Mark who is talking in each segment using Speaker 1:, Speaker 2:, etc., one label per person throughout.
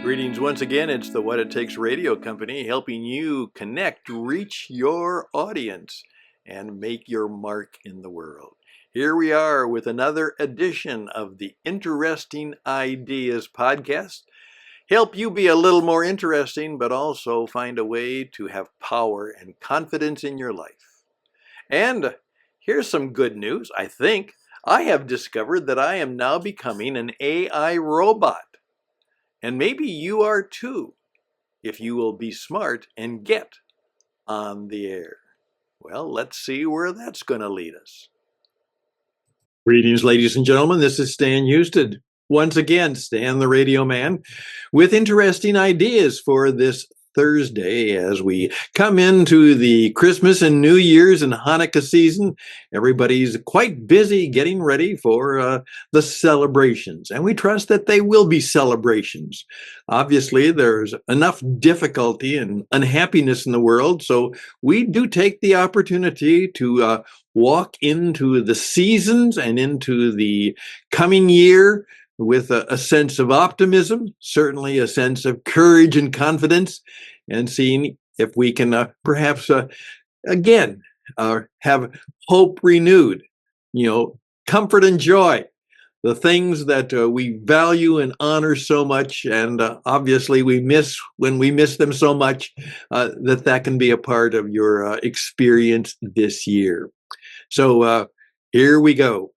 Speaker 1: Greetings once again. It's the What It Takes Radio Company helping you connect, reach your audience, and make your mark in the world. Here we are with another edition of the Interesting Ideas podcast. Help you be a little more interesting, but also find a way to have power and confidence in your life. And here's some good news. I think I have discovered that I am now becoming an AI robot. And maybe you are too, if you will be smart and get on the air. Well, let's see where that's going to lead us. Greetings, ladies and gentlemen. This is Stan Houston. Once again, Stan the Radio Man, with interesting ideas for this Thursday as we come into the Christmas and New Year's and Hanukkah season. Everybody's quite busy getting ready for the celebrations, and we trust that they will be celebrations. Obviously, there's enough difficulty and unhappiness in the world, so we do take the opportunity to walk into the seasons and into the coming year with a sense of optimism, certainly a sense of courage and confidence, and seeing if we can perhaps again have hope renewed, comfort and joy, the things that we value and honor so much, and obviously we miss when we miss them so much, that can be a part of your experience this year. So here we go.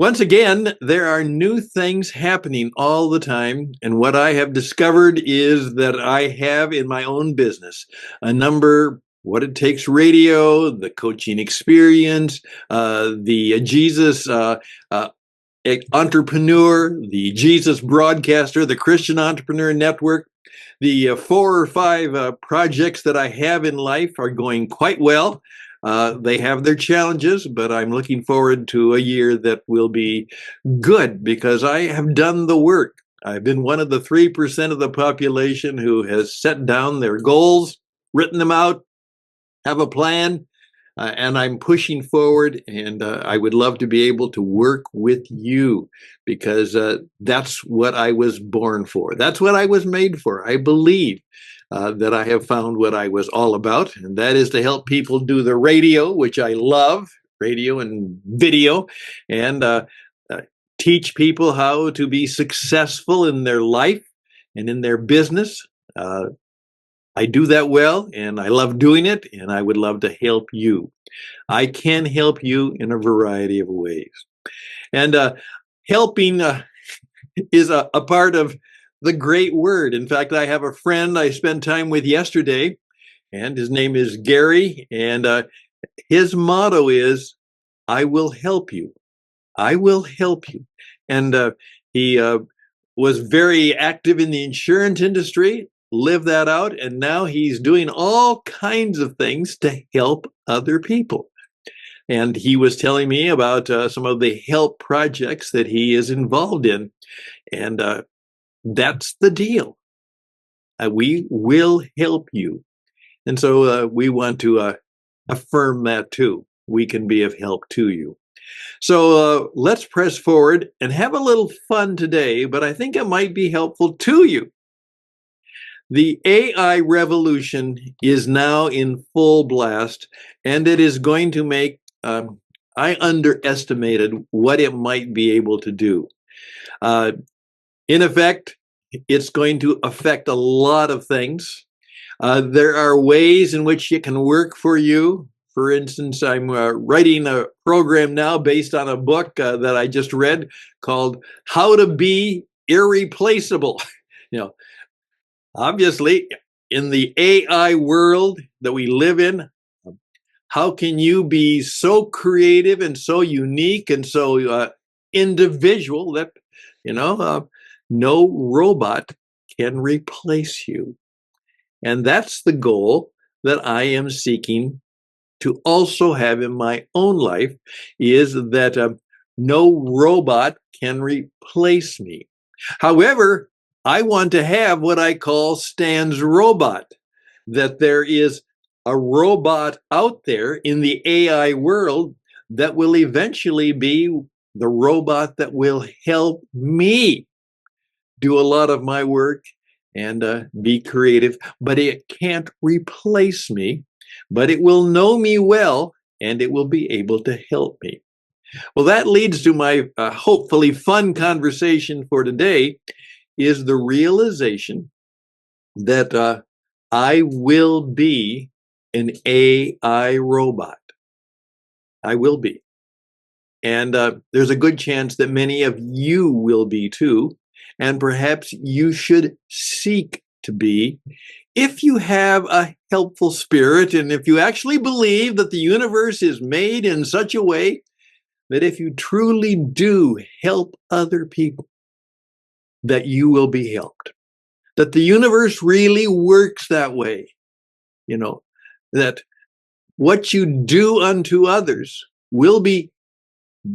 Speaker 1: Once again, there are new things happening all the time. And what I have discovered is that I have in my own business a number, What It Takes Radio, the coaching experience, the Jesus entrepreneur, the Jesus broadcaster, the Christian Entrepreneur Network. The 4 or 5 projects that I have in life are going quite well. They have their challenges, but I'm looking forward to a year that will be good because I have done the work. I've been one of the 3% of the population who has set down their goals, written them out, have a plan, and I'm pushing forward, and I would love to be able to work with you because that's what I was born for. That's what I was made for. I believe that I have found what I was all about, and that is to help people do the radio, which I love, radio and video, and teach people how to be successful in their life and in their business. I do that well, and I love doing it, and I would love to help you. I can help you in a variety of ways. And helping is a part of the great word. In fact, I have a friend I spent time with yesterday, and his name is Gary, and his motto is, I will help you. I will help you. And he was very active in the insurance industry, lived that out, and now he's doing all kinds of things to help other people. And he was telling me about some of the help projects that he is involved in. And that's the deal. We will help you. And so we want to affirm that too. We can be of help to you. So let's press forward and have a little fun today, but I think it might be helpful to you. The AI revolution is now in full blast, and it is going to make, I underestimated what it might be able to do. In effect, it's going to affect a lot of things. There are ways in which it can work for you. For instance, I'm writing a program now based on a book that I just read called How to Be Irreplaceable. Obviously, in the AI world that we live in, how can you be so creative and so unique and so individual that, no robot can replace you? And that's the goal that I am seeking to also have in my own life, is that no robot can replace me. However, I want to have what I call Stan's robot, that there is a robot out there in the AI world that will eventually be the robot that will help me do a lot of my work and be creative, but it can't replace me, but it will know me well, and it will be able to help me. Well, that leads to my hopefully fun conversation for today, is the realization that I will be an AI robot. I will be. And there's a good chance that many of you will be too. And perhaps you should seek to be, if you have a helpful spirit and if you actually believe that the universe is made in such a way that if you truly do help other people, that you will be helped. That the universe really works that way, that what you do unto others will be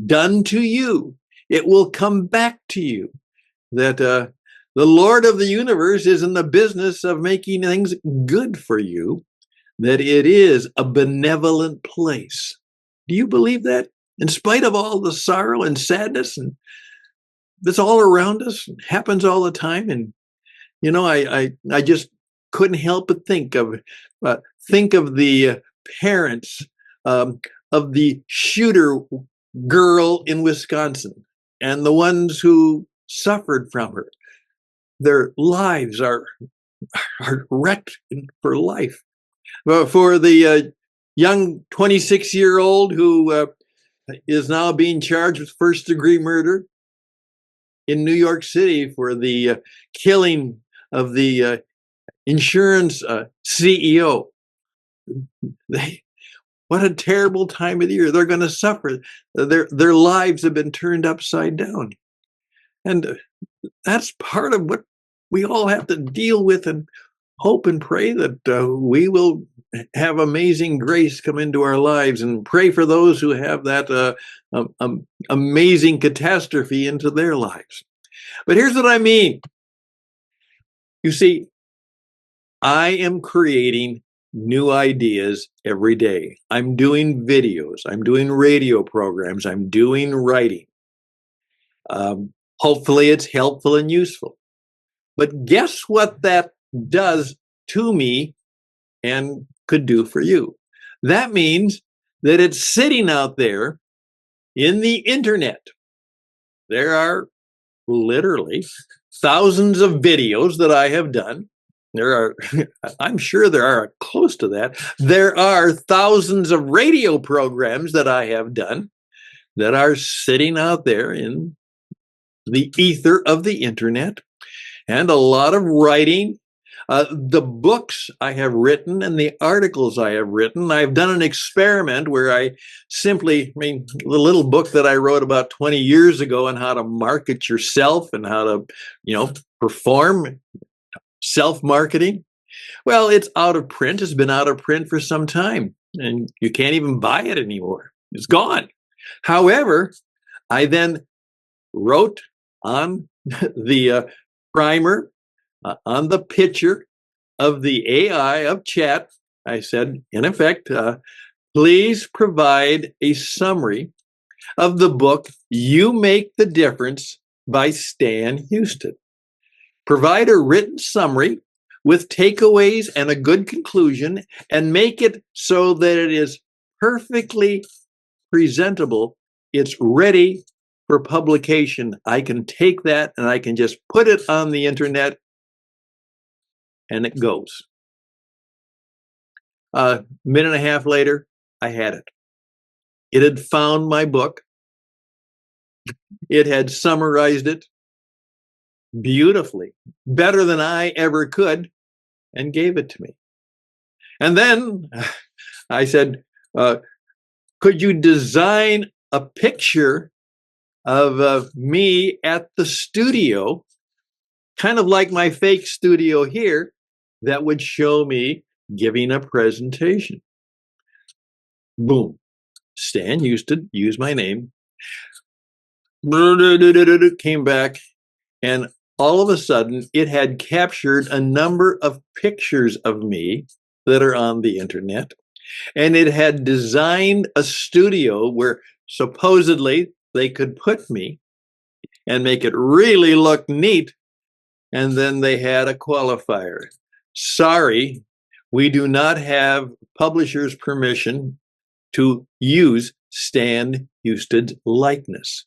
Speaker 1: done to you. It will come back to you. That the Lord of the universe is in the business of making things good for you, that it is a benevolent place. Do you believe that? In spite of all the sorrow and sadness and that's all around us, happens all the time. And I just couldn't help but think of the parents of the shooter girl in Wisconsin and the ones who suffered from her. Their lives are wrecked for life. For the young 26-year-old who is now being charged with first-degree murder in New York City for the killing of the insurance CEO. What a terrible time of the year. They're going to suffer. Their lives have been turned upside down. And that's part of what we all have to deal with, and hope and pray that we will have amazing grace come into our lives, and pray for those who have that amazing catastrophe into their lives. But here's what I mean. You see, I am creating new ideas every day. I'm doing videos, I'm doing radio programs, I'm doing writing. Hopefully it's helpful and useful. But guess what that does to me and could do for you? That means that it's sitting out there in the internet. There are literally thousands of videos that I have done. I'm sure there are close to that. There are thousands of radio programs that I have done that are sitting out there in the ether of the internet, and a lot of writing. The books I have written and the articles I have written, I've done an experiment where the little book that I wrote about 20 years ago on how to market yourself and how to, perform self-marketing. Well, it's out of print. It's been out of print for some time, and you can't even buy it anymore. It's gone. However, I then wrote on the primer, on the picture of the AI of chat, I said, in effect, please provide a summary of the book, You Make the Difference by Stan Houston. Provide a written summary with takeaways and a good conclusion, and make it so that it is perfectly presentable. It's ready for publication. I can take that and I can just put it on the internet, and it goes. A minute and a half later, I had it. It had found my book. It had summarized it beautifully, better than I ever could, and gave it to me. And then I said, could you design a picture of me at the studio, kind of like my fake studio here, that would show me giving a presentation? Boom. Stan Houston, use my name, came back, and all of a sudden it had captured a number of pictures of me that are on the internet, and it had designed a studio where supposedly they could put me and make it really look neat, And then they had a qualifier. Sorry, we do not have publisher's permission to use Stan Husted's likeness.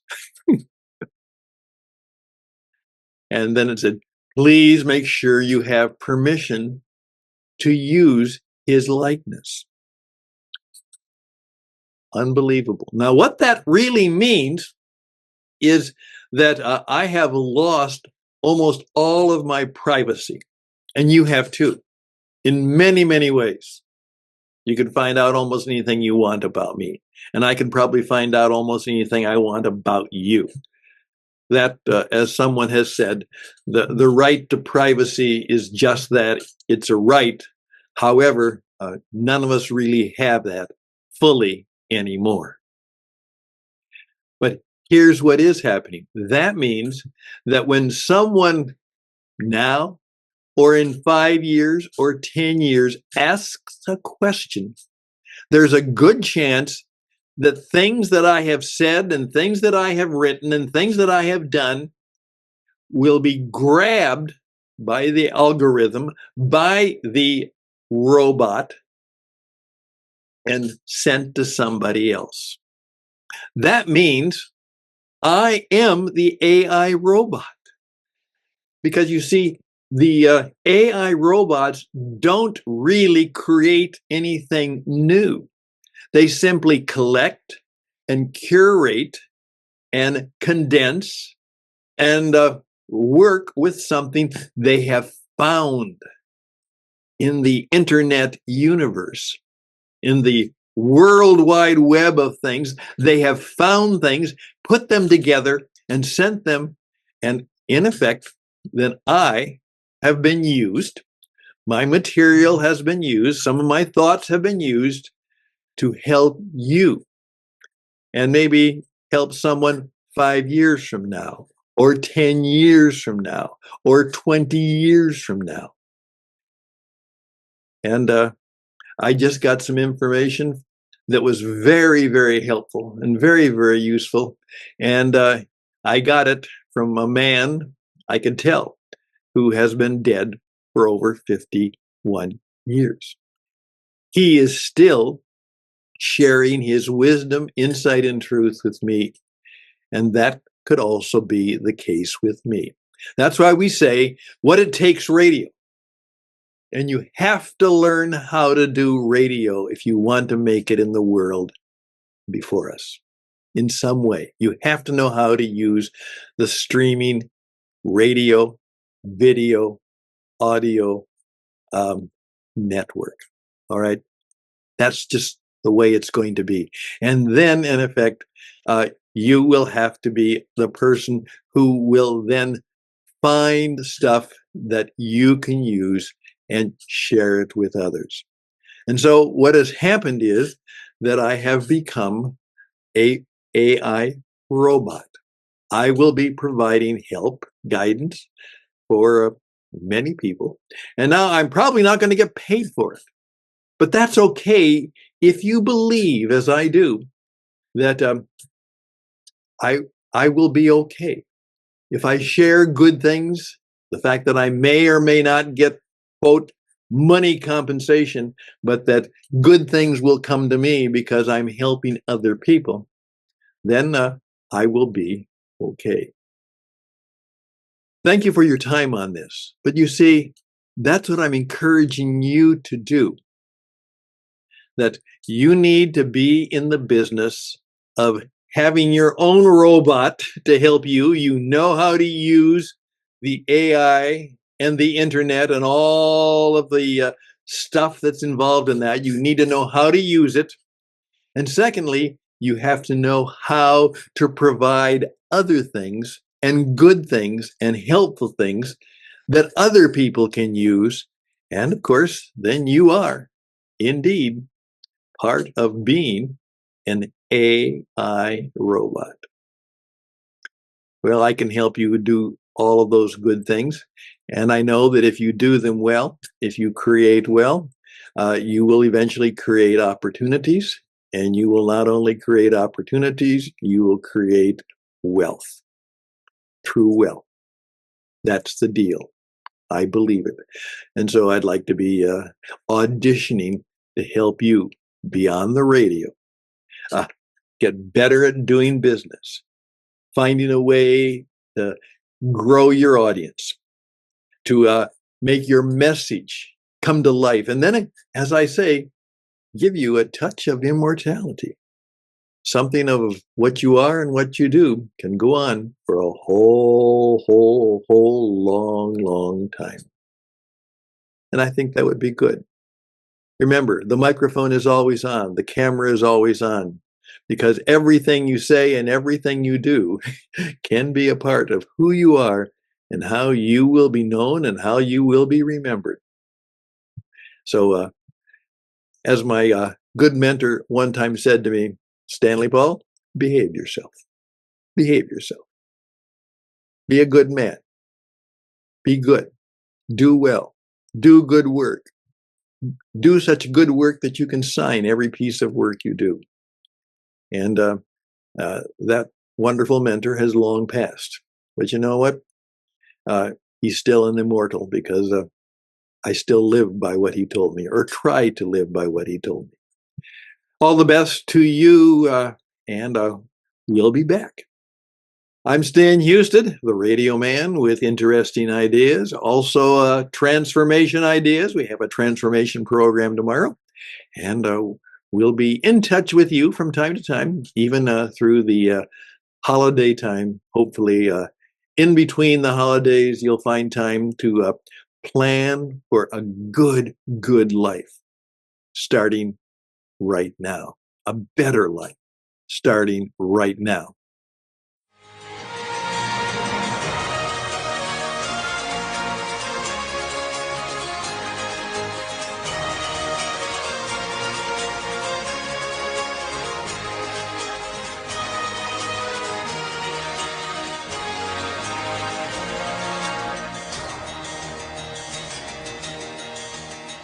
Speaker 1: And then it said, please make sure you have permission to use his likeness. Unbelievable. Now, what that really means is that I have lost almost all of my privacy, and you have too, in many, many ways. You can find out almost anything you want about me, and I can probably find out almost anything I want about you. That, as someone has said, the right to privacy is just that. It's a right. However, none of us really have that fully anymore. But here's what is happening. That means that when someone now or in 5 years or 10 years asks a question, there's a good chance that things that I have said and things that I have written and things that I have done will be grabbed by the algorithm, by the robot, and sent to somebody else. That means I am the AI robot. Because you see, the AI robots don't really create anything new. They simply collect and curate and condense and work with something they have found in the internet universe, in the world wide web of things. They have found things, put them together, and sent them. And in effect, then I have been used. My material has been used. Some of my thoughts have been used to help you, and maybe help someone 5 years from now, or 10 years from now, or 20 years from now. And I just got some information that was very, very helpful and very, very useful. And I got it from a man, I can tell, who has been dead for over 51 years. He is still sharing his wisdom, insight, and truth with me. And that could also be the case with me. That's why we say what it takes radio. And you have to learn how to do radio if you want to make it in the world before us. In some way, you have to know how to use the streaming radio, video, audio network. All right. That's just the way it's going to be. And then, in effect, you will have to be the person who will then find stuff that you can use and share it with others. And so what has happened is that I have become a AI robot. I will be providing help, guidance for many people. And now I'm probably not going to get paid for it. But that's okay if you believe, as I do, that I will be okay. If I share good things, the fact that I may or may not get, quote, money compensation, but that good things will come to me because I'm helping other people, then I will be okay. Thank you for your time on this. But you see, that's what I'm encouraging you to do. That you need to be in the business of having your own robot to help you. You know how to use the AI and the internet and all of the stuff that's involved in that. You need to know how to use it. And secondly, you have to know how to provide other things and good things and helpful things that other people can use. And of course, then you are indeed part of being an AI robot. Well, I can help you do all of those good things. And I know that if you do them well, if you create well, you will eventually create opportunities. And you will not only create opportunities, you will create wealth. True wealth. That's the deal. I believe it. And so I'd like to be auditioning to help you beyond the radio, uh, get better at doing business, finding a way to grow your audience, to make your message come to life. And then, as I say, give you a touch of immortality. Something of what you are and what you do can go on for a whole long time. And I think that would be good. Remember, the microphone is always on, the camera is always on, because everything you say and everything you do can be a part of who you are and how you will be known and how you will be remembered. So, as my good mentor one time said to me, Stanley Paul, behave yourself. Behave yourself. Be a good man. Be good. Do well. Do good work. Do such good work that you can sign every piece of work you do. And that wonderful mentor has long passed. But you know what? He's still an immortal because I still live by what he told me, or try to live by what he told me. All the best to you, and we'll be back. I'm Stan Houston, the radio man with interesting ideas, also transformation ideas. We have a transformation program tomorrow, and we'll be in touch with you from time to time, even through the holiday time. Hopefully, in between the holidays, you'll find time to plan for a good life starting right now, a better life starting right now.